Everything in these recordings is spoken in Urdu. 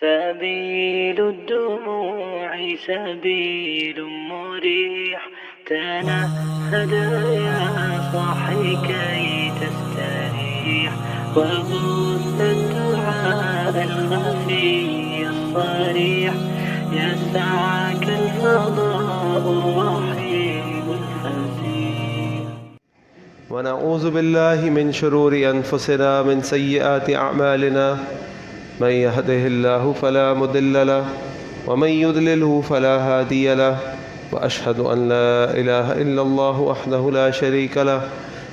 سبيل الدموع سبيل مريح تنهد يا صاحي كي تستريح وغص الدعاء الخفي الصريح يسعك الفضاء الرحيم الفسيح. ونعوذ بالله من شرور أنفسنا من سيئات أعمالنا من يهده الله فلا مضل له ومن يضلله فلا هادي له وأشهد أن لا إله إلا الله وحده لا شريك له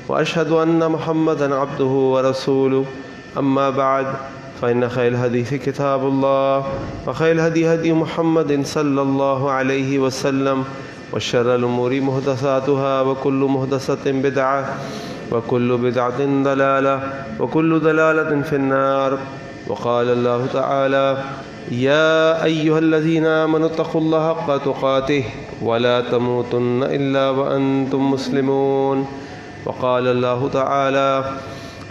وأشهد أن محمدا عبده ورسوله. أما بعد فإن خير الحديث كتاب الله وخير الهدي هدي محمد صلى الله عليه وسلم وشر الأمور محدثاتها وكل محدثة بدعة وكل بدعة ضلالة وكل ضلالة في النار. وقال الله تعالى يا أيها الذين آمنوا اتقوا الله حق تقاته ولا تموتن إلا وأنتم مسلمون. وقال الله تعالى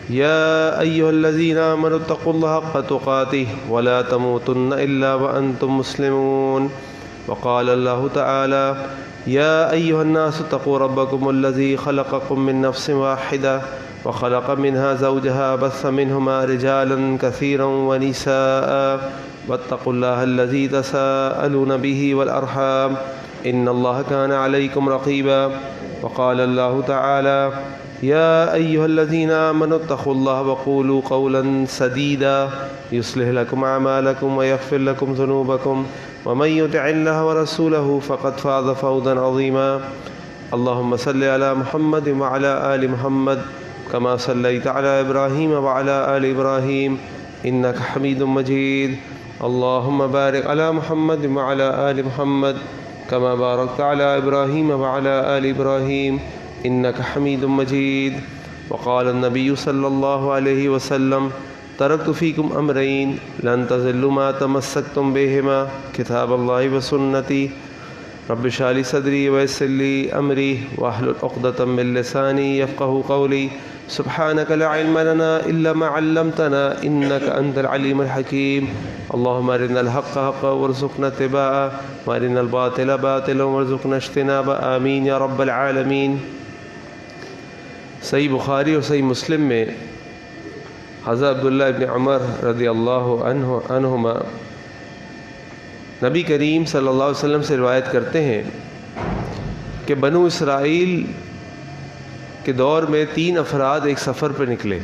يا أيها الذين آمنوا اتقوا الله حق تقاته ولا تموتن إلا وأنتم مسلمون. وقال الله تعالى يا أيها الناس اتقوا ربكم الذي خلقكم من نفس واحدة وخلق منها زوجها بث منهما رجالا كثيرا ونساء واتقوا الله الذي تساءلون به والأرحام إن الله كان عليكم رقيبا. وقال الله تعالى يا أيها الذين آمنوا اتقوا الله وقولوا قولا سديدا يصلح لكم أعمالكم ويغفر لكم ذنوبكم ومن يطع الله ورسوله فقد فاز فوزا عظيما. اللهم صل على محمد وعلى آل محمد كما صليت على إبراهيم وعلى آل إبراهيم إنك حميد مجيد. اللهم بارك على محمد وعلى آل محمد كما باركت على إبراهيم وعلى آل إبراهيم إنك حميد مجيد. وقال النبي صلى الله عليه وسلم تركت فيكم أمرين لن تضلوا ما تمسكتم بهما كتاب الله وسنتي. رب اشرح لي صدري ويسر لي أمري واحلل عقدة من لساني يفقهوا قولي. سبحانك لا علم لنا إلا ما علمتنا إنك أنت العليم الحكيم. اللهم أرنا الحق حقا وارزقنا اتباعه وأرنا الباطل باطلا وارزقنا اجتنابه آمين يا رب العالمين. صحیح بخاری اور صحیح مسلم میں حضرت عبداللہ ابن عمر رضی اللہ عنہما نبی کریم صلی اللہ علیہ وسلم سے روایت کرتے ہیں کہ بنو اسرائیل کے دور میں 3 افراد ایک سفر پر نکلے.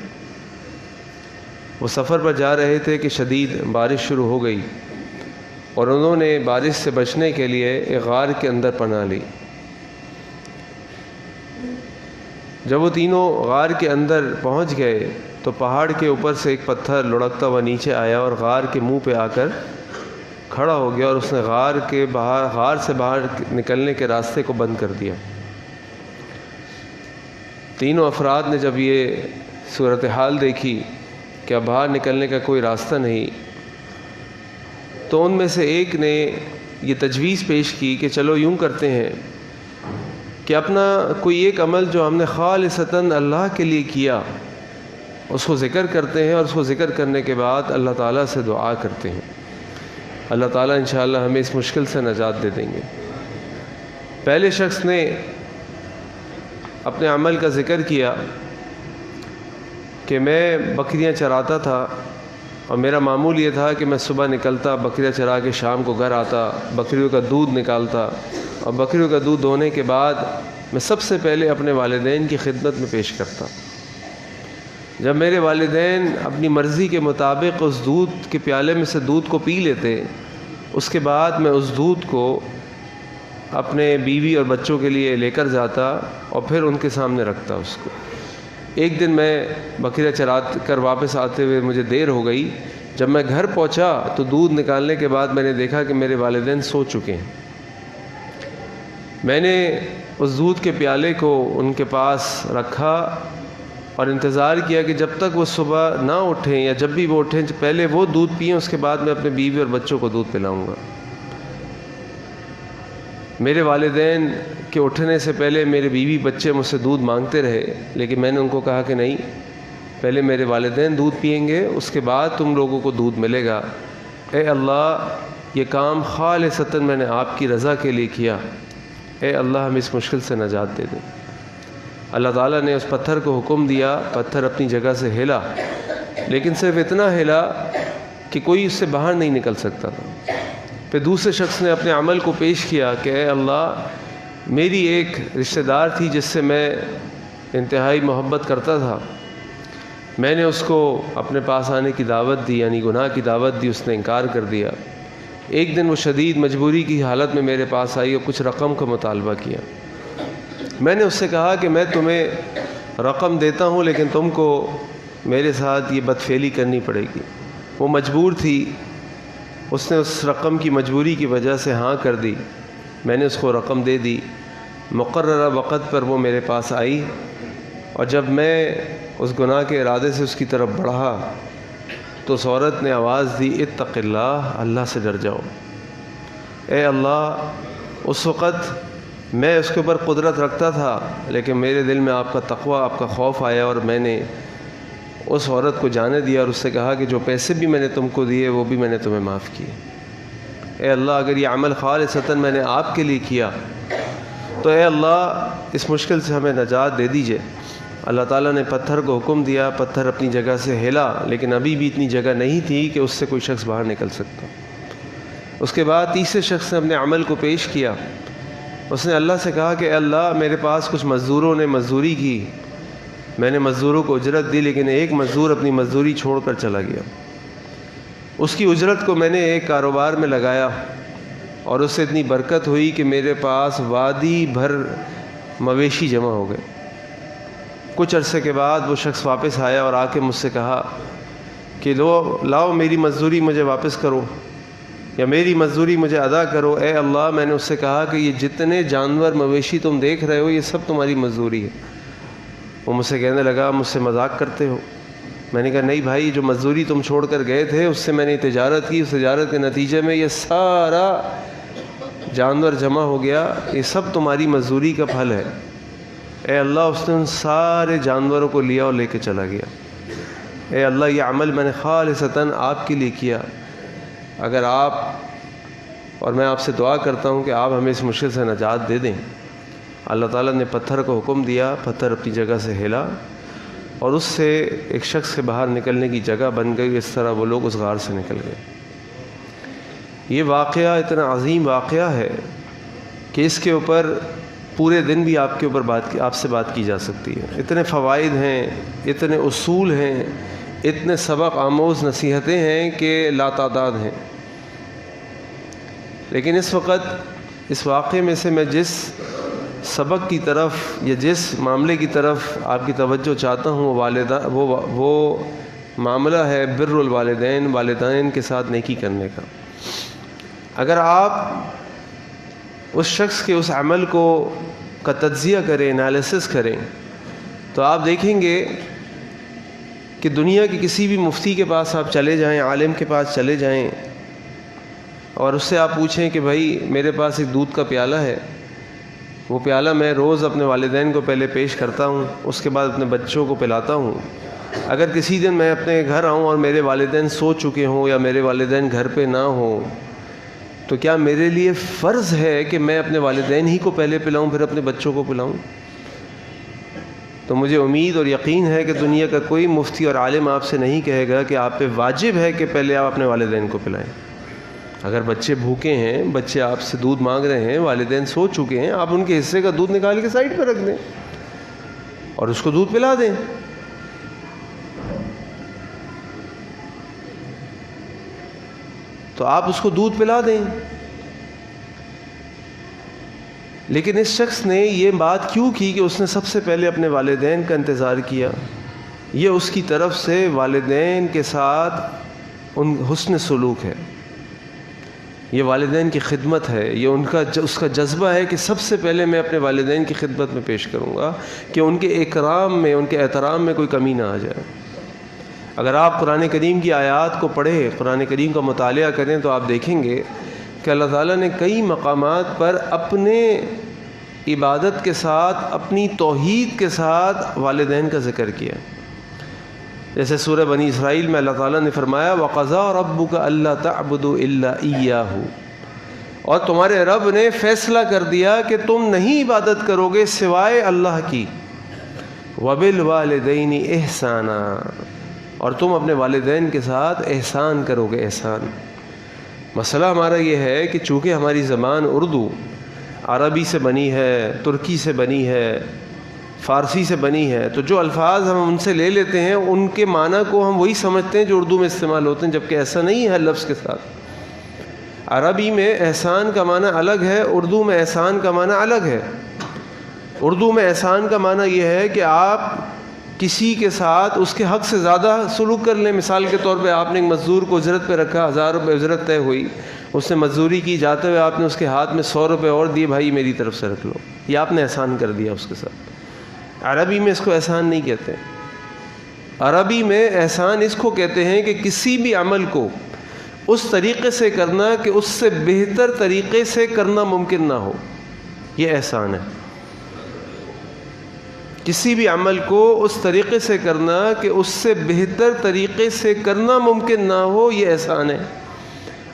وہ سفر پر جا رہے تھے کہ شدید بارش شروع ہو گئی اور انہوں نے بارش سے بچنے کے لیے ایک غار کے اندر پناہ لی. جب وہ تینوں غار کے اندر پہنچ گئے تو پہاڑ کے اوپر سے ایک پتھر لڑکتا ہوا نیچے آیا اور غار کے منہ پہ آ کر کھڑا ہو گیا اور اس نے غار سے باہر نکلنے کے راستے کو بند کر دیا. تینوں افراد نے جب یہ صورتحال دیکھی کہ اب باہر نکلنے کا کوئی راستہ نہیں تو ان میں سے ایک نے یہ تجویز پیش کی کہ چلو یوں کرتے ہیں کہ اپنا کوئی ایک عمل جو ہم نے خالصتاً اللہ کے لیے کیا اس کو ذکر کرتے ہیں اور اس کو ذکر کرنے کے بعد اللہ تعالیٰ سے دعا کرتے ہیں. اللہ تعالیٰ انشاءاللہ ہمیں اس مشکل سے نجات دے دیں گے. پہلے شخص نے اپنے عمل کا ذکر کیا کہ میں بکریاں چراتا تھا اور میرا معمول یہ تھا کہ میں صبح نکلتا بکریاں چرا کے شام کو گھر آتا بکریوں کا دودھ نکالتا اور بکریوں کا دودھ دھونے کے بعد میں سب سے پہلے اپنے والدین کی خدمت میں پیش کرتا. جب میرے والدین اپنی مرضی کے مطابق اس دودھ کے پیالے میں سے دودھ کو پی لیتے اس کے بعد میں اس دودھ کو اپنے بیوی اور بچوں کے لیے لے کر جاتا اور پھر ان کے سامنے رکھتا اس کو. ایک دن میں بکریاں چرا کر واپس آتے ہوئے مجھے دیر ہو گئی. جب میں گھر پہنچا تو دودھ نکالنے کے بعد میں نے دیکھا کہ میرے والدین سو چکے ہیں. میں نے اس دودھ کے پیالے کو ان کے پاس رکھا اور انتظار کیا کہ جب تک وہ صبح نہ اٹھیں یا جب بھی وہ اٹھیں پہلے وہ دودھ پئیں اس کے بعد میں اپنے بیوی اور بچوں کو دودھ پلاؤں گا. میرے والدین کے اٹھنے سے پہلے میرے بیوی بچے مجھ سے دودھ مانگتے رہے لیکن میں نے ان کو کہا کہ نہیں، پہلے میرے والدین دودھ پئیں گے، اس کے بعد تم لوگوں کو دودھ ملے گا. اے اللہ یہ کام خالصتاً میں نے آپ کی رضا کے لیے کیا، اے اللہ ہم اس مشکل سے نجات دے دیں۔ اللہ تعالیٰ نے اس پتھر کو حکم دیا، پتھر اپنی جگہ سے ہلا، لیکن صرف اتنا ہلا کہ کوئی اس سے باہر نہیں نکل سکتا تھا۔ پھر دوسرے شخص نے اپنے عمل کو پیش کیا کہ اے اللہ میری ایک رشتہ دار تھی جس سے میں انتہائی محبت کرتا تھا، میں نے اس کو اپنے پاس آنے کی دعوت دی، یعنی گناہ کی دعوت دی، اس نے انکار کر دیا۔ ایک دن وہ شدید مجبوری کی حالت میں میرے پاس آئی اور کچھ رقم کا مطالبہ کیا۔ میں نے اس سے کہا کہ میں تمہیں رقم دیتا ہوں لیکن تم کو میرے ساتھ یہ بدفعلی کرنی پڑے گی۔ وہ مجبور تھی، اس نے اس رقم کی مجبوری کی وجہ سے ہاں کر دی۔ میں نے اس کو رقم دے دی۔ مقررہ وقت پر وہ میرے پاس آئی، اور جب میں اس گناہ کے ارادے سے اس کی طرف بڑھا تو اس عورت نے آواز دی اتق اللہ، اللہ سے ڈر جاؤ۔ اے اللہ اس وقت میں اس کے اوپر قدرت رکھتا تھا لیکن میرے دل میں آپ کا تقوی، آپ کا خوف آیا، اور میں نے اس عورت کو جانے دیا اور اس سے کہا کہ جو پیسے بھی میں نے تم کو دیے وہ بھی میں نے تمہیں معاف کیے۔ اے اللہ اگر یہ عمل خالصتاً میں نے آپ کے لیے کیا تو اے اللہ اس مشکل سے ہمیں نجات دے دیجئے۔ اللہ تعالیٰ نے پتھر کو حکم دیا، پتھر اپنی جگہ سے ہلا، لیکن ابھی بھی اتنی جگہ نہیں تھی کہ اس سے کوئی شخص باہر نکل سکتا۔ اس کے بعد تیسرے شخص نے اپنے عمل کو پیش کیا۔ اس نے اللہ سے کہا کہ اے اللہ میرے پاس کچھ مزدوروں نے مزدوری کی، میں نے مزدوروں کو اجرت دی لیکن ایک مزدور اپنی مزدوری چھوڑ کر چلا گیا۔ اس کی اجرت کو میں نے ایک کاروبار میں لگایا اور اس سے اتنی برکت ہوئی کہ میرے پاس وادی بھر مویشی جمع ہو گئے۔ کچھ عرصے کے بعد وہ شخص واپس آیا اور آ کے مجھ سے کہا کہ لاؤ میری مزدوری مجھے واپس کرو یا میری مزدوری مجھے ادا کرو۔ اے اللہ میں نے اس سے کہا کہ یہ جتنے جانور مویشی تم دیکھ رہے ہو یہ سب تمہاری مزدوری ہے۔ وہ مجھ سے کہنے لگا مجھ سے مذاق کرتے ہو؟ میں نے کہا نہیں بھائی، جو مزدوری تم چھوڑ کر گئے تھے اس سے میں نے تجارت کی، اس تجارت کے نتیجے میں یہ سارا جانور جمع ہو گیا، یہ سب تمہاری مزدوری کا پھل ہے۔ اے اللہ اس نے ان سارے جانوروں کو لیا اور لے کے چلا گیا۔ اے اللہ یہ عمل میں نے خالصتاً آپ کے لیے کیا، اگر آپ اور میں آپ سے دعا کرتا ہوں کہ آپ ہمیں اس مشکل سے نجات دے دیں۔ اللہ تعالیٰ نے پتھر کو حکم دیا، پتھر اپنی جگہ سے ہلا اور اس سے ایک شخص کے باہر نکلنے کی جگہ بن گئی۔ اس طرح وہ لوگ اس غار سے نکل گئے۔ یہ واقعہ اتنا عظیم واقعہ ہے کہ اس کے اوپر پورے دن بھی آپ کے اوپر آپ سے بات کی جا سکتی ہے۔ اتنے فوائد ہیں، اتنے اصول ہیں، اتنے سبق آموز نصیحتیں ہیں کہ لا تعداد ہیں۔ لیکن اس وقت اس واقعے میں سے میں جس سبق کی طرف یا جس معاملے کی طرف آپ کی توجہ چاہتا ہوں وہ معاملہ ہے بر الوالدین، والدین کے ساتھ نیکی کرنے کا۔ اگر آپ اس شخص کے اس عمل کا تجزیہ کریں، انالیسس کریں، تو آپ دیکھیں گے کہ دنیا کے کسی بھی مفتی کے پاس آپ چلے جائیں، عالم کے پاس چلے جائیں اور اس سے آپ پوچھیں کہ بھائی میرے پاس ایک دودھ کا پیالہ ہے، وہ پیالہ میں روز اپنے والدین کو پہلے پیش کرتا ہوں، اس کے بعد اپنے بچوں کو پلاتا ہوں۔ اگر کسی دن میں اپنے گھر آؤں اور میرے والدین سو چکے ہوں یا میرے والدین گھر پہ نہ ہوں تو کیا میرے لیے فرض ہے کہ میں اپنے والدین ہی کو پہلے پلاؤں پھر اپنے بچوں کو پلاؤں؟ تو مجھے امید اور یقین ہے کہ دنیا کا کوئی مفتی اور عالم آپ سے نہیں کہے گا کہ آپ پہ واجب ہے کہ پہلے آپ اپنے والدین کو پلائیں۔ اگر بچے بھوکے ہیں، بچے آپ سے دودھ مانگ رہے ہیں، والدین سو چکے ہیں، آپ ان کے حصے کا دودھ نکال کے سائڈ پہ رکھ دیں اور اس کو دودھ پلا دیں۔ تو آپ اس کو دودھ پلا دیں۔ لیکن اس شخص نے یہ بات کیوں کی کہ اس نے سب سے پہلے اپنے والدین کا انتظار کیا؟ یہ اس کی طرف سے والدین کے ساتھ ان حسن سلوک ہے، یہ والدین کی خدمت ہے، یہ اس کا جذبہ ہے کہ سب سے پہلے میں اپنے والدین کی خدمت میں پیش کروں گا کہ ان کے اکرام میں، ان کے احترام میں کوئی کمی نہ آ جائے۔ اگر آپ قرآن کریم کی آیات کو پڑھیں، قرآن کریم کا مطالعہ کریں تو آپ دیکھیں گے کہ اللہ تعالیٰ نے کئی مقامات پر اپنے عبادت کے ساتھ، اپنی توحید کے ساتھ والدین کا ذکر کیا۔ جیسے سورہ بنی اسرائیل میں اللہ تعالیٰ نے فرمایا وَقَضَىٰ رَبُّكَ أَلَّا تَعْبُدُوا إِلَّا إِيَّاهُ، اور تمہارے رب نے فیصلہ کر دیا کہ تم نہیں عبادت کرو گے سوائے اللہ کی، وَبِالْوَالِدَيْنِ إِحْسَانًا، اور تم اپنے والدین کے ساتھ احسان کرو گے، احسان۔ مسئلہ ہمارا یہ ہے کہ چونکہ ہماری زبان اردو عربی سے بنی ہے، ترکی سے بنی ہے، فارسی سے بنی ہے، تو جو الفاظ ہم ان سے لے لیتے ہیں ان کے معنی کو ہم وہی سمجھتے ہیں جو اردو میں استعمال ہوتے ہیں، جبکہ ایسا نہیں ہے ہر لفظ کے ساتھ۔ عربی میں احسان کا معنی الگ ہے، اردو میں احسان کا معنی الگ ہے۔ اردو میں احسان کا معنی یہ ہے کہ آپ کسی کے ساتھ اس کے حق سے زیادہ سلوک کر لیں۔ مثال کے طور پہ آپ نے ایک مزدور کو اجرت پہ رکھا، 1000 روپے اجرت طے ہوئی، اس نے مزدوری کی، جاتے ہوئے آپ نے اس کے ہاتھ میں 100 روپے اور دیے، بھائی میری طرف سے رکھ لو، یہ آپ نے احسان کر دیا اس کے ساتھ۔ عربی میں اس کو احسان نہیں کہتے۔ عربی میں احسان اس کو کہتے ہیں کہ کسی بھی عمل کو اس طریقے سے کرنا کہ اس سے بہتر طریقے سے کرنا ممکن نہ ہو، یہ احسان ہے۔ کسی بھی عمل کو اس طریقے سے کرنا کہ اس سے بہتر طریقے سے کرنا ممکن نہ ہو، یہ احسان ہے۔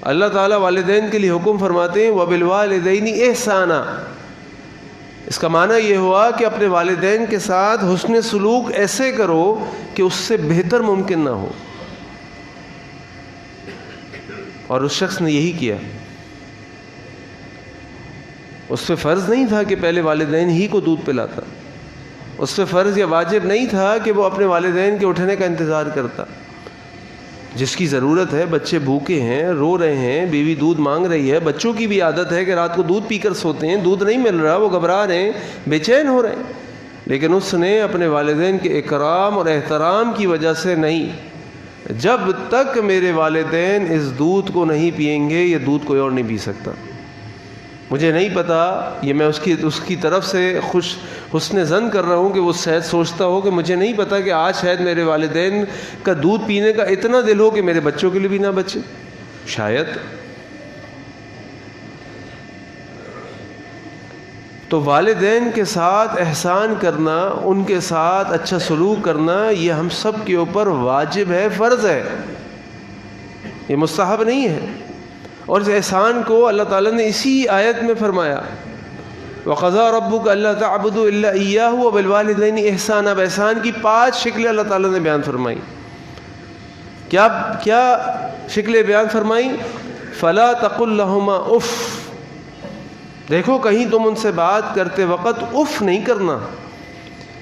اللہ تعالیٰ والدین کے لیے حکم فرماتے ہیں وَبِالْوَالِدَيْنِ إِحْسَانًا، اس کا معنی یہ ہوا کہ اپنے والدین کے ساتھ حسن سلوک ایسے کرو کہ اس سے بہتر ممکن نہ ہو، اور اس شخص نے یہی کیا۔ اس پہ فرض نہیں تھا کہ پہلے والدین ہی کو دودھ پلاتا، اس پہ فرض یا واجب نہیں تھا کہ وہ اپنے والدین کے اٹھنے کا انتظار کرتا۔ جس کی ضرورت ہے، بچے بھوکے ہیں، رو رہے ہیں، بیوی دودھ مانگ رہی ہے، بچوں کی بھی عادت ہے کہ رات کو دودھ پی کر سوتے ہیں، دودھ نہیں مل رہا، وہ گھبرا رہے ہیں، بے چین ہو رہے ہیں، لیکن اس نے اپنے والدین کے اکرام اور احترام کی وجہ سے نہیں، جب تک میرے والدین اس دودھ کو نہیں پئیں گے یہ دودھ کوئی اور نہیں پی سکتا۔ مجھے نہیں پتا، یہ میں اس کی طرف سے حسن ظن کر رہا ہوں کہ وہ شاید سوچتا ہو کہ مجھے نہیں پتا کہ آج شاید میرے والدین کا دودھ پینے کا اتنا دل ہو کہ میرے بچوں کے لیے بھی نہ بچے، شاید۔ تو والدین کے ساتھ احسان کرنا، ان کے ساتھ اچھا سلوک کرنا، یہ ہم سب کے اوپر واجب ہے، فرض ہے، یہ مستحب نہیں ہے۔ اور اس احسان کو اللہ تعالیٰ نے اسی آیت میں فرمایا وَقَضَىٰ رَبُّكَ أَلَّا تَعْبُدُوا إِلَّا إِيَّاهُ وَبِالْوَالِدَيْنِ إِحْسَانًا۔ اب احسان کی 5 شکلیں اللہ تعالیٰ نے بیان فرمائی۔ کیا شکلیں بیان فرمائی؟ فَلَا تَقُل لَّهُمَا اُف، دیکھو کہیں تم ان سے بات کرتے وقت اف نہیں کرنا۔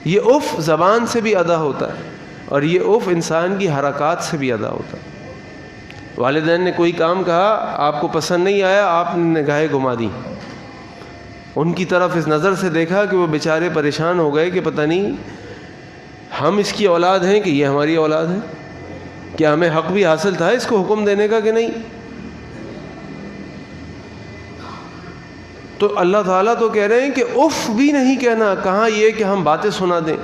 یہ اف زبان سے بھی ادا ہوتا ہے، اور یہ اف انسان کی حرکات سے بھی ادا ہوتا ہے۔ والدین نے کوئی کام کہا، آپ کو پسند نہیں آیا، آپ نے نگاہیں گھما دی، ان کی طرف اس نظر سے دیکھا کہ وہ بیچارے پریشان ہو گئے کہ پتہ نہیں ہم اس کی اولاد ہیں کہ یہ ہماری اولاد ہے، کیا ہمیں حق بھی حاصل تھا اس کو حکم دینے کا کہ نہیں؟ تو اللہ تعالیٰ تو کہہ رہے ہیں کہ اف بھی نہیں کہنا، کہاں یہ کہ ہم باتیں سنا دیں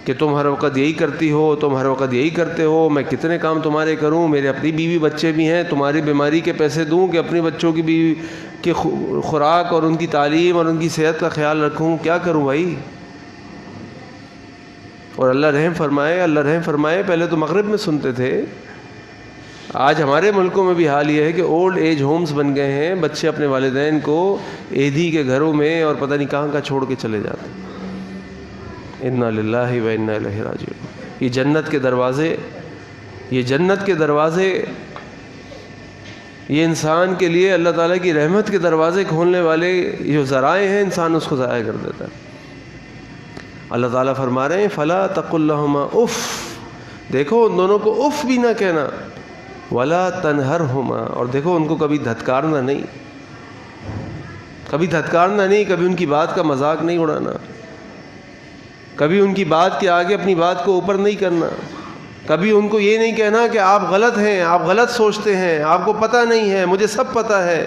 کہ تم ہر وقت یہی کرتی ہو، تم ہر وقت یہی کرتے ہو، میں کتنے کام تمہارے کروں، میرے اپنی بیوی بچے بھی ہیں، تمہاری بیماری کے پیسے دوں کہ اپنے بچوں کی بیوی کی خوراک اور ان کی تعلیم اور ان کی صحت کا خیال رکھوں، کیا کروں بھائی؟ اور اللہ رحم فرمائے، پہلے تو مغرب میں سنتے تھے، آج ہمارے ملکوں میں بھی حال یہ ہے کہ اولڈ ایج ہومز بن گئے ہیں، بچے اپنے والدین کو ایدھی کے گھروں میں اور پتہ نہیں کہاں کا چھوڑ کے چلے جاتے ہیں۔ انا للہ و انا الیہ راجعون۔ یہ جنت کے دروازے، یہ انسان کے لیے اللہ تعالیٰ کی رحمت کے دروازے کھولنے والے جو ذرائع ہیں، انسان اس کو ضائع کر دیتا ہے۔ اللہ تعالیٰ فرما رہے ہیں فلا تقل لہما اف، دیکھو ان دونوں کو اف بھی نہ کہنا، ولا تنہرہما، اور دیکھو ان کو کبھی دھتکارنا نہیں، کبھی ان کی بات کا مذاق نہیں اڑانا، کبھی ان کی بات کے آگے اپنی بات کو اوپر نہیں کرنا، کبھی ان کو یہ نہیں کہنا کہ آپ غلط ہیں، آپ غلط سوچتے ہیں، آپ کو پتہ نہیں ہے، مجھے سب پتہ ہے،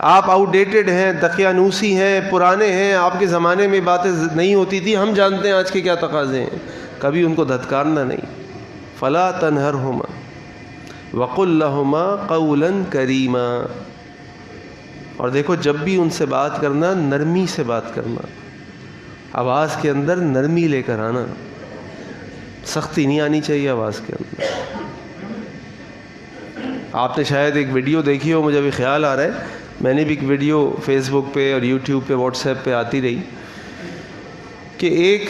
آپ آؤٹ ڈیٹڈ ہیں، دقیانوسی ہیں، پرانے ہیں، آپ کے زمانے میں باتیں نہیں ہوتی تھی، ہم جانتے ہیں آج کے کیا تقاضے ہیں، کبھی ان کو دھتکارنا نہیں۔ فلا تنہرہما وقل لہما قولا کریما، اور دیکھو جب بھی ان سے بات کرنا، نرمی سے بات کرنا، آواز کے اندر نرمی لے کر آنا، سختی نہیں آنی چاہیے آواز کے اندر. آپ نے شاید ایک ویڈیو دیکھی ہو, مجھے ابھی خیال آ رہا ہے, میں نے بھی ایک ویڈیو فیس بک پہ اور یوٹیوب پہ واٹس ایپ پہ آتی رہی کہ ایک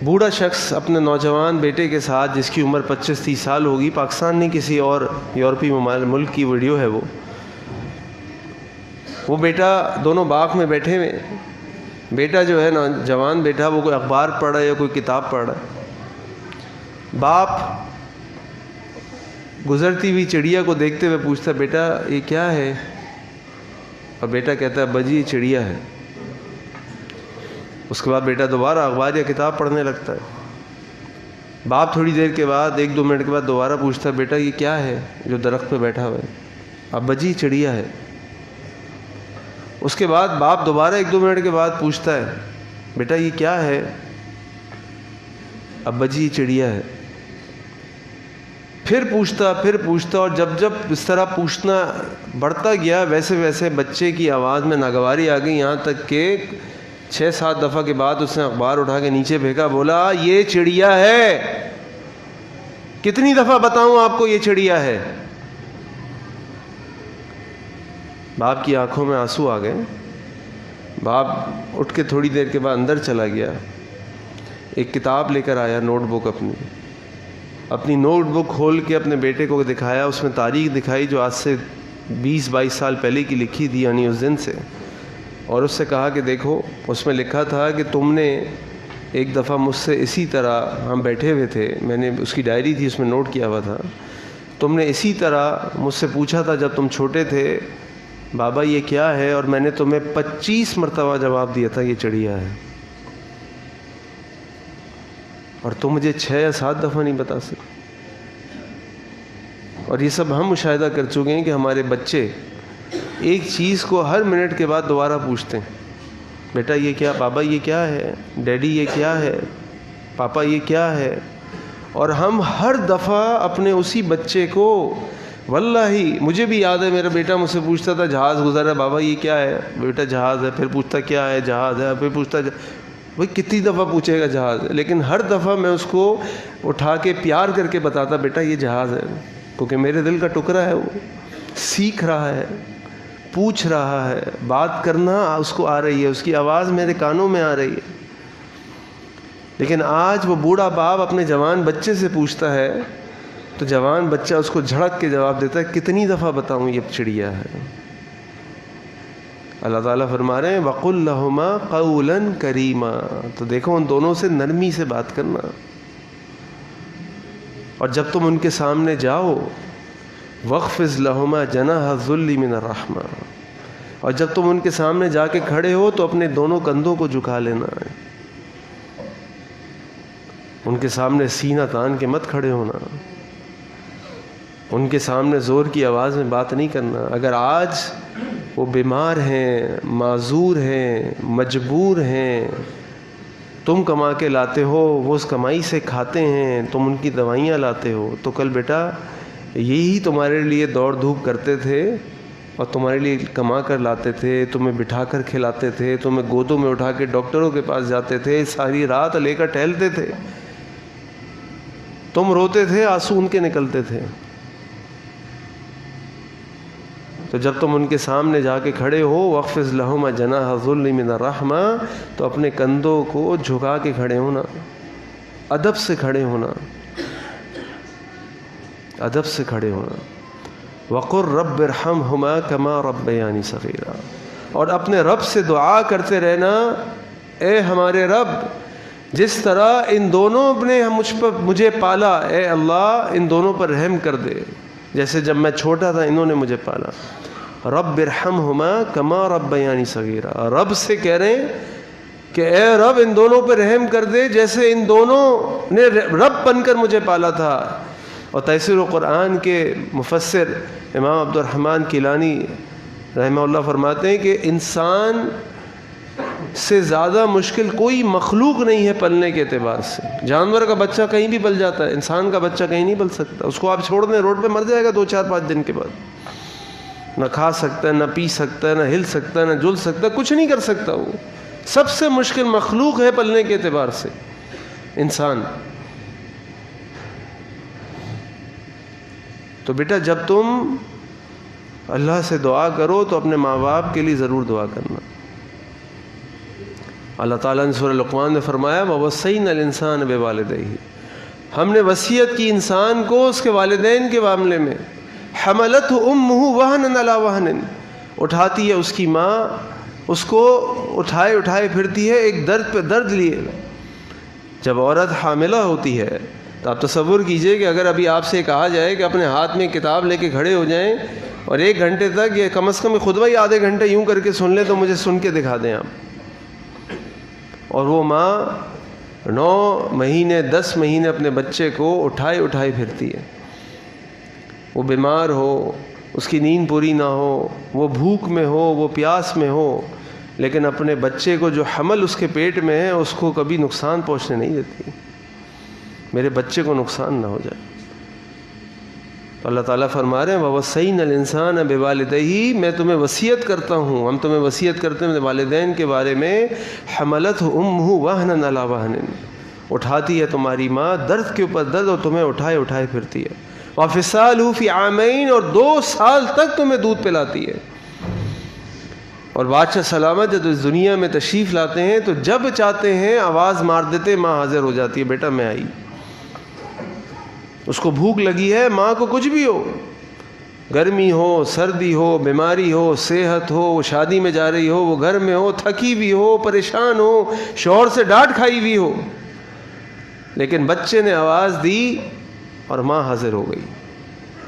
بوڑھا شخص اپنے نوجوان بیٹے کے ساتھ, جس کی عمر 25-30 سال ہوگی, پاکستان نہیں کسی اور یورپی ملک کی ویڈیو ہے وہ بیٹا دونوں باغ میں بیٹھے ہوئے. بیٹا جو ہے نوجوان بیٹا, وہ کوئی اخبار پڑھ رہا ہے یا کوئی کتاب پڑھ رہا ہے. باپ گزرتی ہوئی چڑیا کو دیکھتے ہوئے پوچھتا ہے, بیٹا یہ کیا ہے؟ اور بیٹا کہتا ہے, بجی یہ چڑیا ہے. اس کے بعد بیٹا دوبارہ اخبار یا کتاب پڑھنے لگتا ہے. باپ تھوڑی دیر کے بعد 1-2 منٹ کے بعد دوبارہ پوچھتا ہے, بیٹا یہ کیا ہے جو درخت پہ بیٹھا ہوا ہے؟ اب بجی چڑیا ہے. اس کے بعد باپ دوبارہ 1-2 منٹ کے بعد پوچھتا ہے, بیٹا یہ کیا ہے؟ اب بجی یہ چڑیا ہے. پھر پوچھتا اور جب اس طرح پوچھنا بڑھتا گیا, ویسے ویسے بچے کی آواز میں ناگواری آ گئی, یہاں تک کہ 6-7 دفعہ کے بعد اس نے اخبار اٹھا کے نیچے پھینکا, بولا یہ چڑیا ہے. کتنی دفعہ بتاؤں آپ کو یہ چڑیا ہے؟ باپ کی آنکھوں میں آنسو آ گئے. باپ اٹھ کے تھوڑی دیر کے بعد اندر چلا گیا, ایک کتاب لے کر آیا, نوٹ بک اپنی نوٹ بک کھول کے اپنے بیٹے کو دکھایا. اس میں تاریخ دکھائی جو آج سے 20-22 سال پہلے کی لکھی تھی, یعنی اس دن سے. اور اس سے کہا کہ دیکھو, اس میں لکھا تھا کہ تم نے ایک دفعہ مجھ سے اسی طرح, ہم بیٹھے ہوئے تھے, میں نے اس کی ڈائری تھی اس میں نوٹ کیا ہوا تھا, تم نے اسی طرح مجھ سے پوچھا تھا جب تم چھوٹے تھے, بابا یہ کیا ہے؟ اور میں نے تمہیں 25 مرتبہ جواب دیا تھا یہ چڑیا ہے, اور تم مجھے 6 یا 7 دفعہ نہیں بتا سکتے. اور یہ سب ہم مشاہدہ کر چکے ہیں کہ ہمارے بچے ایک چیز کو ہر منٹ کے بعد دوبارہ پوچھتے ہیں, بیٹا یہ کیا, بابا یہ کیا ہے, ڈیڈی یہ کیا ہے, پاپا یہ کیا ہے. اور ہم ہر دفعہ اپنے اسی بچے کو, واللہ مجھے بھی یاد ہے میرا بیٹا مجھ سے پوچھتا تھا جہاز گزر ہے, بابا یہ کیا ہے, بیٹا جہاز ہے. پھر پوچھتا کیا ہے, جہاز ہے. پھر پوچھتا بھائی کتنی دفعہ پوچھے گا جہاز ہے, لیکن ہر دفعہ میں اس کو اٹھا کے پیار کر کے بتاتا, بیٹا یہ جہاز ہے, کیونکہ میرے دل کا ٹکڑا ہے, وہ سیکھ رہا ہے, پوچھ رہا ہے, بات کرنا اس کو آ رہی ہے, اس کی آواز میرے کانوں میں آ رہی ہے. لیکن آج وہ بوڑھا باپ اپنے جوان بچے سے پوچھتا ہے تو جوان بچہ اس کو جھڑک کے جواب دیتا ہے, کتنی دفعہ بتاؤں یہ چڑیا ہے. اللہ تعالیٰ فرما رہے ہیں وَقُلْ لَهُمَا قَوْلًا كَرِيمًا. تو دیکھو ان دونوں سے نرمی سے بات کرنا. اور جب تم ان کے سامنے جاؤ وَاخْفِضْ لَهُمَا جَنَاحَ الذُّلِّ مِنَ الرَّحْمَةِ. اور جب تم ان کے سامنے جا کے کھڑے ہو تو اپنے دونوں کندھوں کو جھکا لینا ہے. ان کے سامنے سینہ تان کے مت کھڑے ہونا, ان کے سامنے زور کی آواز میں بات نہیں کرنا. اگر آج وہ بیمار ہیں, معذور ہیں, مجبور ہیں, تم کما کے لاتے ہو, وہ اس کمائی سے کھاتے ہیں, تم ان کی دوائیاں لاتے ہو, تو کل بیٹا یہی تمہارے لیے دوڑ دھوپ کرتے تھے اور تمہارے لیے کما کر لاتے تھے, تمہیں بٹھا کر کھلاتے تھے, تمہیں گودوں میں اٹھا کے ڈاکٹروں کے پاس جاتے تھے, ساری رات لے کر ٹہلتے تھے, تم روتے تھے, آنسو ان کے نکلتے تھے. تو جب تم ان کے سامنے جا کے کھڑے ہو وَاخْفِضْ لَهُمَا جَنَاحَ الذُّلِّ مِنَ الرَّحْمَةِ, تو اپنے کندھوں کو جھکا کے کھڑے ہونا, ادب سے کھڑے ہونا, ادب سے کھڑے ہونا. وَقُلْ رَبِّ ارْحَمْهُمَا كَمَا رَبَّيَانِي صَغِيرًا. اور اپنے رب سے دعا کرتے رہنا, اے ہمارے رب جس طرح ان دونوں نے مجھے پالا, اے اللہ ان دونوں پر رحم کر دے, جیسے جب میں چھوٹا تھا انہوں نے مجھے پالا. رب ارحمہما کما ربیانی صغیرا. رب سے کہہ رہے ہیں کہ اے رب ان دونوں پہ رحم کر دے جیسے ان دونوں نے رب بن کر مجھے پالا تھا. اور تفسیر قرآن کے مفسر امام عبد الرحمن کیلانی رحمہ اللہ فرماتے ہیں کہ انسان سے زیادہ مشکل کوئی مخلوق نہیں ہے پلنے کے اعتبار سے. جانور کا بچہ کہیں بھی پل جاتا ہے, انسان کا بچہ کہیں نہیں پل سکتا. اس کو آپ چھوڑ دیں روڈ پہ مر جائے گا 2-4-5 دن کے بعد. نہ کھا سکتا ہے, نہ پی سکتا ہے, نہ ہل سکتا ہے, نہ جل سکتا ہے, کچھ نہیں کر سکتا. وہ سب سے مشکل مخلوق ہے پلنے کے اعتبار سے. انسان. تو بیٹا جب تم اللہ سے دعا کرو تو اپنے ماں باپ کے لیے ضرور دعا کرنا. اللہ تعالیٰ نے سورہ لقمان میں فرمایا وَوَصَّيْنَا الْإِنسَانَ بِوَالِدَيْهِ، ہم نے وصیت کی انسان کو اس کے والدین کے معاملے میں. حملتہ امہ وہنا علی وہن، اٹھاتی ہے اس کی ماں، اس کو اٹھائے پھرتی ہے ایک درد پہ درد لیے. جب عورت حاملہ ہوتی ہے تو آپ تصور کیجئے کہ اگر ابھی آپ سے کہا جائے کہ اپنے ہاتھ میں کتاب لے کے کھڑے ہو جائیں اور 1 گھنٹے تک یا کم از کم خطبہ ہی آدھے گھنٹے یوں کر کے سن لیں تو مجھے سن کے دکھا دیں آپ. اور وہ ماں 9 مہینے 10 مہینے اپنے بچے کو اٹھائے پھرتی ہے. وہ بیمار ہو، اس کی نیند پوری نہ ہو، وہ بھوک میں ہو، وہ پیاس میں ہو، لیکن اپنے بچے کو جو حمل اس کے پیٹ میں ہے اس کو کبھی نقصان پہنچنے نہیں دیتی. میرے بچے کو نقصان نہ ہو جائے. تو اللہ تعالیٰ فرما رہے ہیں وَوَصَّيْنَا الْإِنسَانَ بِوَالِدَيْهِ، میں تمہیں وصیت کرتا ہوں، ہم تمہیں وصیت کرتے ہیں والدین کے بارے میں. حملتہ امہ وہنا علی وہن، اٹھاتی ہے تمہاری ماں درد کے اوپر درد اور تمہیں اٹھائے پھرتی ہے. وَفِصَالُهُ فِي عَامَيْنِ، اور 2 سال تک تمہیں دودھ پلاتی ہے. اور بادشاہ سلامت جب اس دنیا میں تشریف لاتے ہیں تو جب چاہتے ہیں آواز مار دیتے، ماں حاضر ہو جاتی ہے، بیٹا میں آئی. اس کو بھوک لگی ہے، ماں کو کچھ بھی ہو، گرمی ہو، سردی ہو، بیماری ہو، صحت ہو، وہ شادی میں جا رہی ہو، وہ گھر میں ہو، تھکی بھی ہو، پریشان ہو، شوہر سے ڈانٹ کھائی بھی ہو، لیکن بچے نے آواز دی اور ماں حاضر ہو گئی.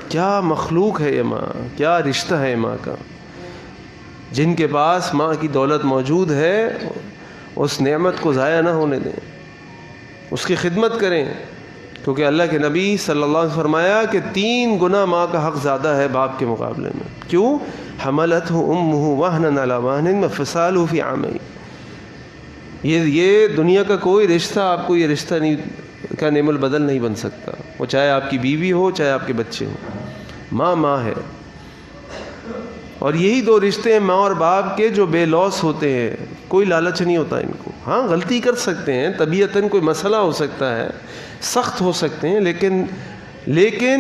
کیا مخلوق ہے یہ ماں، کیا رشتہ ہے ماں کا. جن کے پاس ماں کی دولت موجود ہے اس نعمت کو ضائع نہ ہونے دیں، اس کی خدمت کریں. کیونکہ اللہ کے نبی صلی اللہ علیہ وسلم فرمایا کہ 3 گنا ماں کا حق زیادہ ہے باپ کے مقابلے میں. کیوں؟ حملتہ امہ وہنا علی وہن وفصالہ فی عامین. یہ دنیا کا کوئی رشتہ آپ کو یہ رشتہ نہیں کا نعم البدل نہیں بن سکتا. وہ چاہے آپ کی بیوی ہو، چاہے آپ کے بچے ہوں، ماں ہے. اور یہی 2 رشتے ہیں ماں اور باپ کے جو بے لوث ہوتے ہیں، کوئی لالچ نہیں ہوتا ان کو. ہاں غلطی کر سکتے ہیں، طبیعتاً کوئی مسئلہ ہو سکتا ہے، سخت ہو سکتے ہیں، لیکن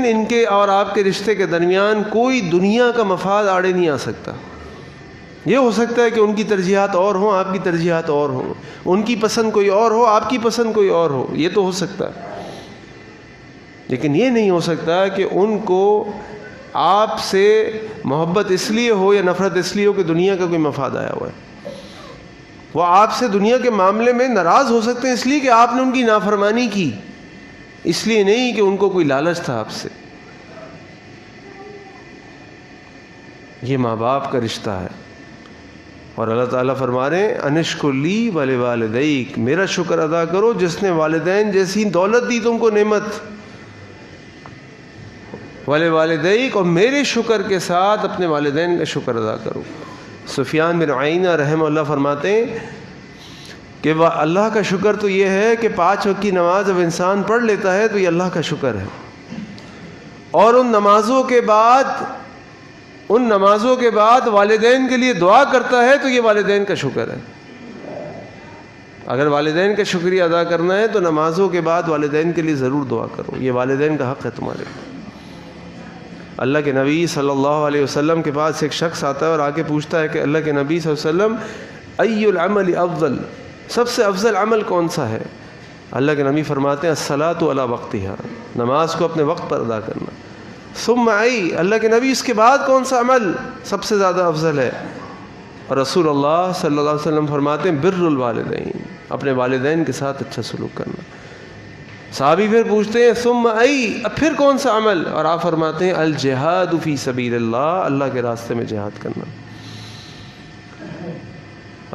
ان کے اور آپ کے رشتے کے درمیان کوئی دنیا کا مفاد آڑے نہیں آ سکتا. یہ ہو سکتا ہے کہ ان کی ترجیحات اور ہوں، آپ کی ترجیحات اور ہوں، ان کی پسند کوئی اور ہو، آپ کی پسند کوئی اور ہو، یہ تو ہو سکتا ہے. لیکن یہ نہیں ہو سکتا کہ ان کو آپ سے محبت اس لیے ہو یا نفرت اس لیے ہو کہ دنیا کا کوئی مفاد آیا ہوا ہے. وہ آپ سے دنیا کے معاملے میں ناراض ہو سکتے ہیں اس لیے کہ آپ نے ان کی نافرمانی کی، اس لیے نہیں کہ ان کو کوئی لالچ تھا آپ سے. یہ ماں باپ کا رشتہ ہے. اور اللہ تعالیٰ فرما رہے ہیں انشکر لی ولوالدیک، میرا شکر ادا کرو جس نے والدین جیسی دولت دی تم کو، نعمت. ولوالدیک، اور میرے شکر کے ساتھ اپنے والدین کا شکر ادا کرو. سفیان بن عیینہ رحمہ اللہ فرماتے ہیں کہ وہ اللہ کا شکر تو یہ ہے کہ 5 وقت کی نماز جب انسان پڑھ لیتا ہے تو یہ اللہ کا شکر ہے. اور ان نمازوں کے بعد والدین کے لیے دعا کرتا ہے تو یہ والدین کا شکر ہے. اگر والدین کا شکریہ ادا کرنا ہے تو نمازوں کے بعد والدین کے لیے ضرور دعا کرو، یہ والدین کا حق ہے تمہارے. اللہ کے نبی صلی اللہ علیہ وسلم کے پاس ایک شخص آتا ہے اور آ کے پوچھتا ہے کہ اللہ کے نبی صلی اللہ علیہ وسلم ای العمل افضل، سب سے افضل عمل کون سا ہے؟ اللہ کے نبی فرماتے ہیں الصلاۃ علی وقتہا، نماز کو اپنے وقت پر ادا کرنا. ثم ای، اللہ کے نبی اس کے بعد کون سا عمل سب سے زیادہ افضل ہے؟ اور رسول اللہ صلی اللہ علیہ وسلم فرماتے ہیں بر الوالدین، اپنے والدین کے ساتھ اچھا سلوک کرنا. صحابی پھر پوچھتے ہیں ثم ای، اب پھر کون سا عمل؟ اور آپ فرماتے ہیں الجہاد فی سبیل اللہ، اللہ کے راستے میں جہاد کرنا.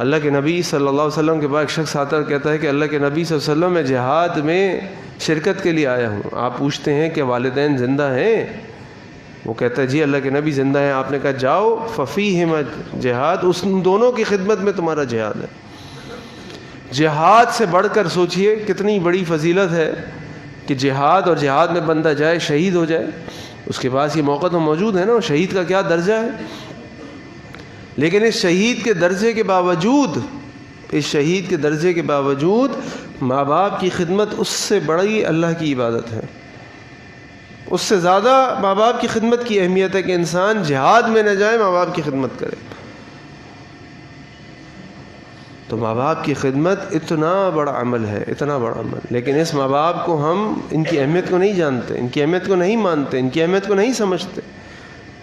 اللہ کے نبی صلی اللہ علیہ وسلم کے بعد ایک شخص آتا ہے کہتا ہے کہ اللہ کے نبی صلی اللہ علیہ وسلم میں جہاد میں شرکت کے لیے آیا ہوں. آپ پوچھتے ہیں کہ والدین زندہ ہیں؟ وہ کہتا ہے جی اللہ کے نبی زندہ ہیں. آپ نے کہا جاؤ ففیہما جہاد، اس دونوں کی خدمت میں تمہارا جہاد ہے. جہاد سے بڑھ کر سوچئے کتنی بڑی فضیلت ہے کہ جہاد، اور جہاد میں بندہ جائے شہید ہو جائے. اس کے پاس یہ موقع تو موجود ہے نا، شہید کا کیا درجہ ہے. لیکن اس شہید کے درجے کے باوجود ماں باپ کی خدمت اس سے بڑی اللہ کی عبادت ہے. اس سے زیادہ ماں باپ کی خدمت کی اہمیت ہے کہ انسان جہاد میں نہ جائے، ماں باپ کی خدمت کرے. تو ماں باپ کی خدمت اتنا بڑا عمل ہے، اتنا بڑا عمل، لیکن اس ماں باپ کو ہم ان کی اہمیت کو نہیں جانتے، ان کی اہمیت کو نہیں مانتے، ان کی اہمیت کو نہیں سمجھتے.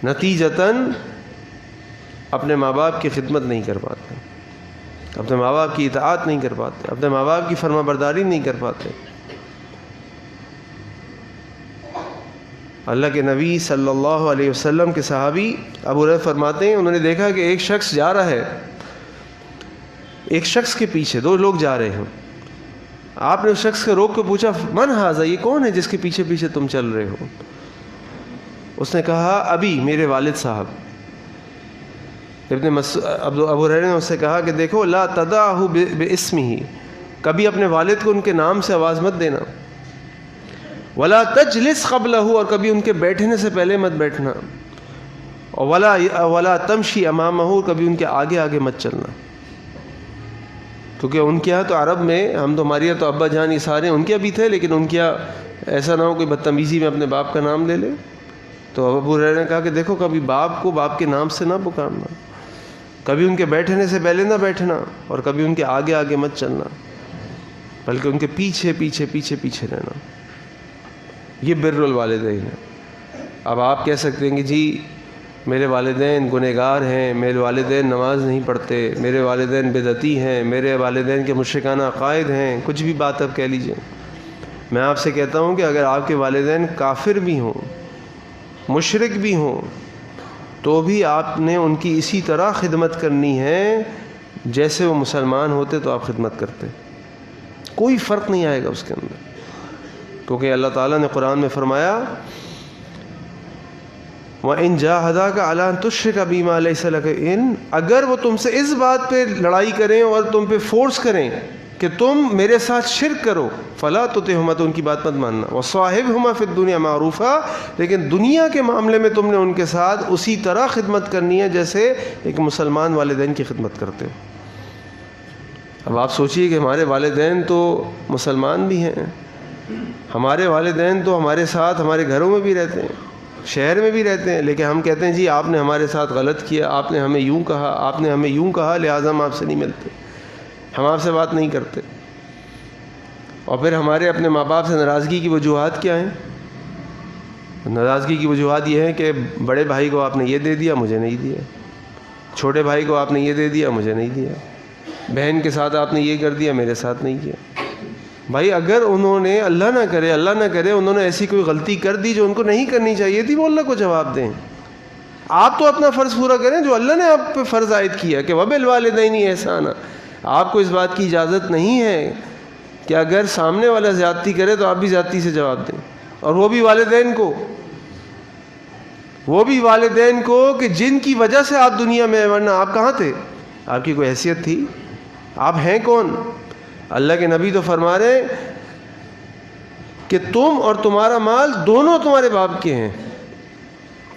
نتیجتاً اپنے ماں باپ کی خدمت نہیں کر پاتے، اپنے ماں باپ کی اطاعت نہیں کر پاتے، اپنے ماں باپ کی فرما برداری نہیں کر پاتے. اللہ کے نبی صلی اللہ علیہ وسلم کے صحابی ابو ہریرہ فرماتے ہیں انہوں نے دیکھا کہ ایک شخص جا رہا ہے، ایک شخص کے پیچھے دو لوگ جا رہے ہیں. آپ نے اس شخص کو روک کے پوچھا من ھذا، یہ کون ہے جس کے پیچھے پیچھے تم چل رہے ہو؟ اس نے کہا ابھی، میرے والد صاحب. ابو ہریرہ نے اس سے کہا کہ دیکھو لا تدعہ باسمہ، کبھی اپنے والد کو ان کے نام سے آواز مت دینا. ولا تجلس قبلہ، اور کبھی ان کے بیٹھنے سے پہلے مت بیٹھنا. اور ولا تمشی امامہ، کبھی ان کے آگے آگے مت چلنا. کیونکہ ان کے یہاں تو عرب میں، ہم تو ہمارے یہاں تو ابا جان یہ سارے ان کے بھی تھے، لیکن ان کے یہاں ایسا نہ ہو کوئی بدتمیزی میں اپنے باپ کا نام لے لے. تو ابو ہریرہ نے کہا کہ دیکھو کبھی باپ کو باپ کے نام سے نہ پکارنا، کبھی ان کے بیٹھنے سے پہلے نہ بیٹھنا، اور کبھی ان کے آگے آگے مت چلنا، بلکہ ان کے پیچھے پیچھے پیچھے پیچھے رہنا. یہ بر الوالدین ہے. اب آپ کہہ سکتے ہیں کہ جی میرے والدین گنہگار ہیں، میرے والدین نماز نہیں پڑھتے، میرے والدین بدعتی ہیں، میرے والدین کے مشرکانہ عقائد ہیں، کچھ بھی بات اب کہہ لیجئے. میں آپ سے کہتا ہوں کہ اگر آپ کے والدین کافر بھی ہوں، مشرک بھی ہوں، تو بھی آپ نے ان کی اسی طرح خدمت کرنی ہے جیسے وہ مسلمان ہوتے تو آپ خدمت کرتے. کوئی فرق نہیں آئے گا اس کے اندر. کیونکہ اللہ تعالیٰ نے قرآن میں فرمایا وَإِن جَاهَدَاكَ عَلَىٰ أَن تُشْرِكَ بِمَا لَيْسَ لَكَ إِن، اگر وہ تم سے اس بات پہ لڑائی کریں اور تم پہ فورس کریں کہ تم میرے ساتھ شرک کرو، فَلَا تُطِعْهُمَا، تو ان کی بات مت ماننا. وَصَاحِبْهُمَا فِي الدُّنْيَا مَعْرُوفًا، لیکن دنیا کے معاملے میں تم نے ان کے ساتھ اسی طرح خدمت کرنی ہے جیسے ایک مسلمان والدین کی خدمت کرتے ہو. اب آپ سوچئے کہ ہمارے والدین تو مسلمان بھی ہیں، ہمارے والدین تو ہمارے ساتھ ہمارے گھروں میں بھی رہتے ہیں، شہر میں بھی رہتے ہیں، لیکن ہم کہتے ہیں جی آپ نے ہمارے ساتھ غلط کیا، آپ نے ہمیں یوں کہا، آپ نے ہمیں یوں کہا، لہٰذا ہم آپ سے نہیں ملتے، ہم آپ سے بات نہیں کرتے. اور پھر ہمارے اپنے ماں باپ سے ناراضگی کی وجوہات کیا ہیں؟ ناراضگی کی وجوہات یہ ہیں کہ بڑے بھائی کو آپ نے یہ دے دیا، مجھے نہیں دیا، چھوٹے بھائی کو آپ نے یہ دے دیا، مجھے نہیں دیا، بہن کے ساتھ آپ نے یہ کر دیا، میرے ساتھ نہیں کیا. بھائی اگر انہوں نے اللہ نہ کرے انہوں نے ایسی کوئی غلطی کر دی جو ان کو نہیں کرنی چاہیے تھی، وہ اللہ کو جواب دیں. آپ تو اپنا فرض پورا کریں جو اللہ نے آپ پہ فرض عائد کیا کہ وَبِالْوَالِدَيْنِ احسانا. آپ کو اس بات کی اجازت نہیں ہے کہ اگر سامنے والا زیادتی کرے تو آپ بھی زیادتی سے جواب دیں، اور وہ بھی والدین کو کہ جن کی وجہ سے آپ دنیا میں، ورنہ آپ کہاں تھے؟ آپ کی کوئی حیثیت تھی؟ آپ ہیں کون؟ اللہ کے نبی تو فرما رہے ہیں کہ تم اور تمہارا مال دونوں تمہارے باپ کے ہیں.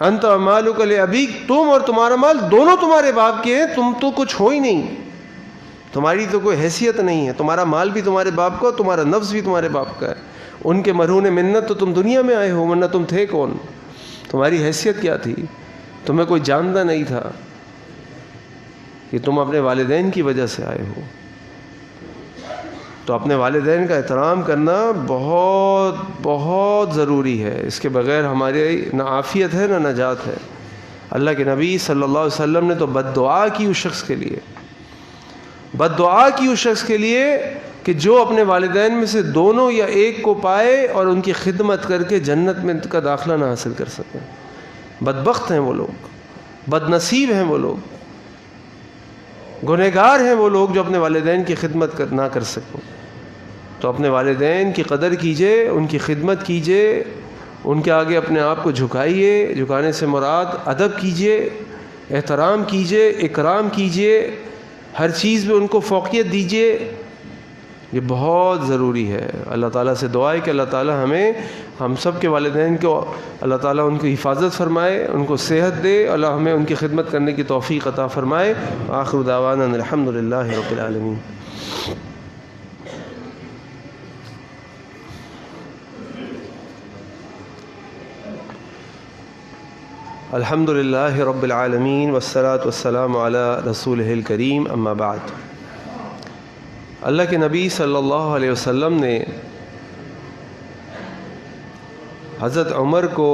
انت ومالک لابیک، تم اور تمہارا مال دونوں تمہارے باپ کے ہیں، تم تو کچھ ہو ہی نہیں، تمہاری تو کوئی حیثیت نہیں ہے. تمہارا مال بھی تمہارے باپ کا، تمہارا نفس بھی تمہارے باپ کا ہے. ان کے مرہون منت تو تم دنیا میں آئے ہو، ورنہ تم تھے کون؟ تمہاری حیثیت کیا تھی؟ تمہیں کوئی جانتا نہیں تھا کہ تم اپنے والدین کی وجہ سے آئے ہو. تو اپنے والدین کا احترام کرنا بہت بہت ضروری ہے. اس کے بغیر ہمارے نہ عافیت ہے نہ نجات ہے. اللہ کے نبی صلی اللہ علیہ وسلم نے تو بد دعا کی اس شخص کے لیے کہ جو اپنے والدین میں سے دونوں یا ایک کو پائے اور ان کی خدمت کر کے جنت میں کا داخلہ نہ حاصل کر سکے. بدبخت ہیں وہ لوگ، بد نصیب ہیں وہ لوگ، گنہگار ہیں وہ لوگ جو اپنے والدین کی خدمت نہ کر سکیں. تو اپنے والدین کی قدر کیجئے، ان کی خدمت کیجئے، ان کے آگے اپنے آپ کو جھکائیے. جھکانے سے مراد ادب کیجئے، احترام کیجئے، اکرام کیجئے، ہر چیز میں ان کو فوقیت دیجئے. یہ بہت ضروری ہے. اللہ تعالیٰ سے دعا ہے کہ اللہ تعالیٰ ہم سب کے والدین کو اللہ تعالیٰ ان کی حفاظت فرمائے، ان کو صحت دے، اللہ ہمیں ان کی خدمت کرنے کی توفیق عطا فرمائے. آخر دعوانا الحمد للہ رب العالمین. الحمدللہ رب العالمین والصلاة والسلام علی رسولہ الکریم، اما بعد۔ اللہ کے نبی صلی اللہ علیہ وسلم نے حضرت عمر کو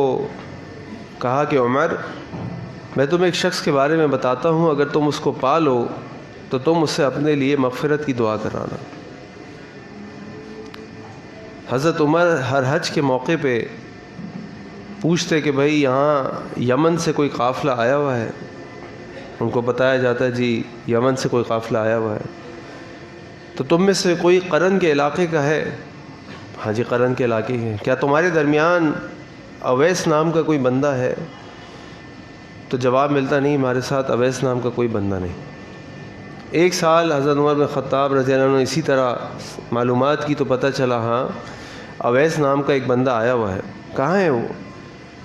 کہا کہ عمر، میں تمہیں ایک شخص کے بارے میں بتاتا ہوں، اگر تم اس کو پا لو تو تم اس سے اپنے لیے مغفرت کی دعا کرانا۔ حضرت عمر ہر حج کے موقع پہ پوچھتے کہ بھائی یہاں یمن سے کوئی قافلہ آیا ہوا ہے؟ ان کو بتایا جاتا ہے جی یمن سے کوئی قافلہ آیا ہوا ہے۔ تو تم میں سے کوئی قرن کے علاقے کا ہے؟ ہاں جی قرن کے علاقے ہیں۔ کیا تمہارے درمیان اویس نام کا کوئی بندہ ہے؟ تو جواب ملتا نہیں، ہمارے ساتھ اویس نام کا کوئی بندہ نہیں۔ ایک سال حضرت عمر بن خطاب رضی اللہ عنہ نے اسی طرح معلومات کی تو پتہ چلا ہاں اویس نام کا ایک بندہ آیا ہوا ہے۔ کہاں ہے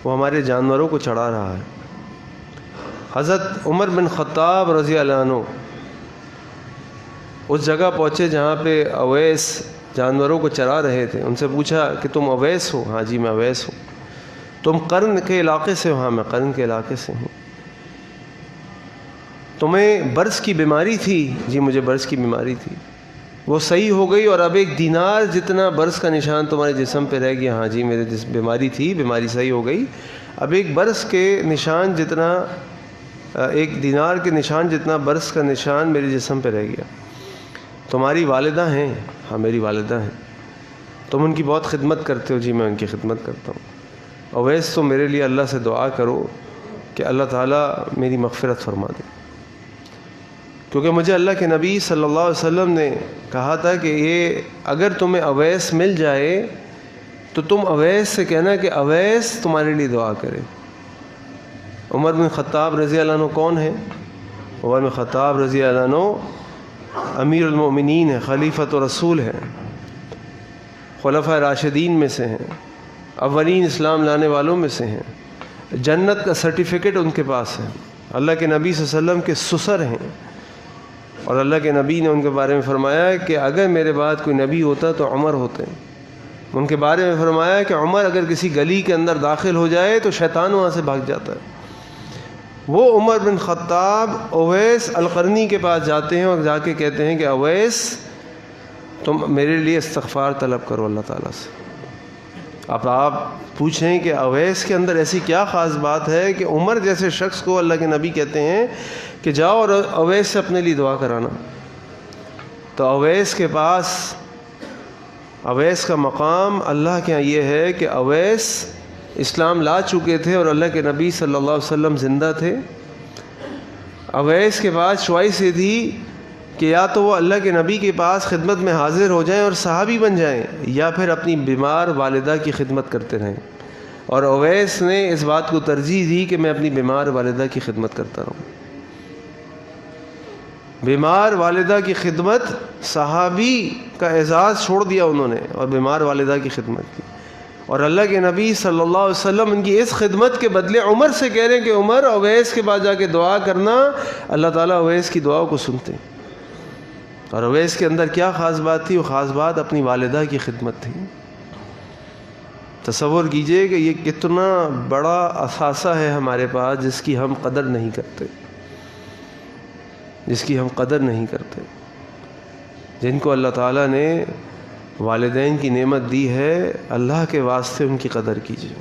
وہ ہمارے جانوروں کو چڑھا رہا ہے۔ حضرت عمر بن خطاب رضی اللہ عنہ اس جگہ پہنچے جہاں پہ اویس جانوروں کو چرا رہے تھے۔ ان سے پوچھا کہ تم اویس ہو؟ ہاں جی میں اویس ہوں۔ تم قرن کے علاقے سے ہو؟ ہاں میں قرن کے علاقے سے ہوں۔ تمہیں برص کی بیماری تھی؟ جی مجھے برص کی بیماری تھی، وہ صحیح ہو گئی اور اب ایک دینار جتنا برص کا نشان تمہارے جسم پہ رہ گیا؟ ہاں جی میرے بیماری تھی، بیماری صحیح ہو گئی، اب ایک برص کے نشان جتنا، ایک دینار کے نشان جتنا برص کا نشان میرے جسم پہ رہ گیا۔ تمہاری والدہ ہیں؟ ہاں میری والدہ ہیں۔ تم ان کی بہت خدمت کرتے ہو؟ جی میں ان کی خدمت کرتا ہوں۔ اویس تو میرے لیے اللہ سے دعا کرو کہ اللہ تعالیٰ میری مغفرت فرما دے، کیونکہ مجھے اللہ کے نبی صلی اللہ علیہ وسلم نے کہا تھا کہ یہ اگر تمہیں اویس مل جائے تو تم اویس سے کہنا کہ اویس تمہارے لیے دعا کرے۔ عمر بن خطاب رضی اللہ عنہ کون ہے؟ عمر بن خطاب رضی اللہ عنہ امیر المؤمنین ہیں، خلیفۃ و رسول ہیں، خلفۂ راشدین میں سے ہیں، اولین اسلام لانے والوں میں سے ہیں، جنت کا سرٹیفکیٹ ان کے پاس ہے، اللہ کے نبی صلی اللہ علیہ وسلم کے سسر ہیں، اور اللہ کے نبی نے ان کے بارے میں فرمایا کہ اگر میرے بعد کوئی نبی ہوتا تو عمر ہوتے ہیں۔ ان کے بارے میں فرمایا کہ عمر اگر کسی گلی کے اندر داخل ہو جائے تو شیطان وہاں سے بھاگ جاتا ہے۔ وہ عمر بن خطاب اویس القرنی کے پاس جاتے ہیں اور جا کے کہتے ہیں کہ اویس تم میرے لیے استغفار طلب کرو اللہ تعالیٰ سے۔ اب آپ پوچھیں کہ اویس کے اندر ایسی کیا خاص بات ہے کہ عمر جیسے شخص کو اللہ کے نبی کہتے ہیں کہ جاؤ اور اویس سے اپنے لیے دعا کرانا۔ تو اویس کے پاس، اویس کا مقام اللہ کے یہاں یہ ہے کہ اویس اسلام لا چکے تھے اور اللہ کے نبی صلی اللہ علیہ وسلم زندہ تھے۔ اویس کے پاس چوائس یہ تھی کہ یا تو وہ اللہ کے نبی کے پاس خدمت میں حاضر ہو جائیں اور صحابی بن جائیں، یا پھر اپنی بیمار والدہ کی خدمت کرتے رہیں، اور اویس نے اس بات کو ترجیح دی کہ میں اپنی بیمار والدہ کی خدمت کرتا رہوں۔ بیمار والدہ کی خدمت، صحابی کا اعزاز چھوڑ دیا انہوں نے اور بیمار والدہ کی خدمت کی، اور اللہ کے نبی صلی اللہ علیہ وسلم ان کی اس خدمت کے بدلے عمر سے کہہ رہے ہیں کہ عمر اویس کے پاس جا کے دعا کرنا، اللہ تعالیٰ اویس کی دعا کو سنتے ہیں۔ اور اویس کے اندر کیا خاص بات تھی؟ وہ خاص بات اپنی والدہ کی خدمت تھی۔ تصور کیجئے کہ یہ کتنا بڑا اثاثہ ہے ہمارے پاس جس کی ہم قدر نہیں کرتے، جس کی ہم قدر نہیں کرتے۔ جن کو اللہ تعالیٰ نے والدین کی نعمت دی ہے، اللہ کے واسطے ان کی قدر کیجئے،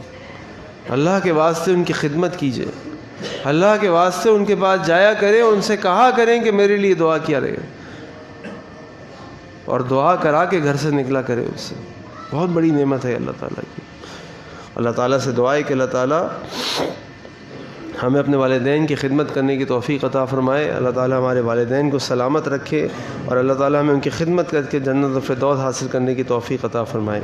اللہ کے واسطے ان کی خدمت کیجئے، اللہ کے واسطے ان کے پاس جایا کریں، ان سے کہا کریں کہ میرے لیے دعا کیا رہے، اور دعا کرا کے گھر سے نکلا کرے اس سے۔ بہت بڑی نعمت ہے اللہ تعالیٰ کی۔ اللہ تعالیٰ سے دعا ہے کہ اللہ تعالیٰ ہمیں اپنے والدین کی خدمت کرنے کی توفیق عطا فرمائے، اللہ تعالیٰ ہمارے والدین کو سلامت رکھے، اور اللہ تعالیٰ ہمیں ان کی خدمت کر کے جنت الفردوس حاصل کرنے کی توفیق عطا فرمائے۔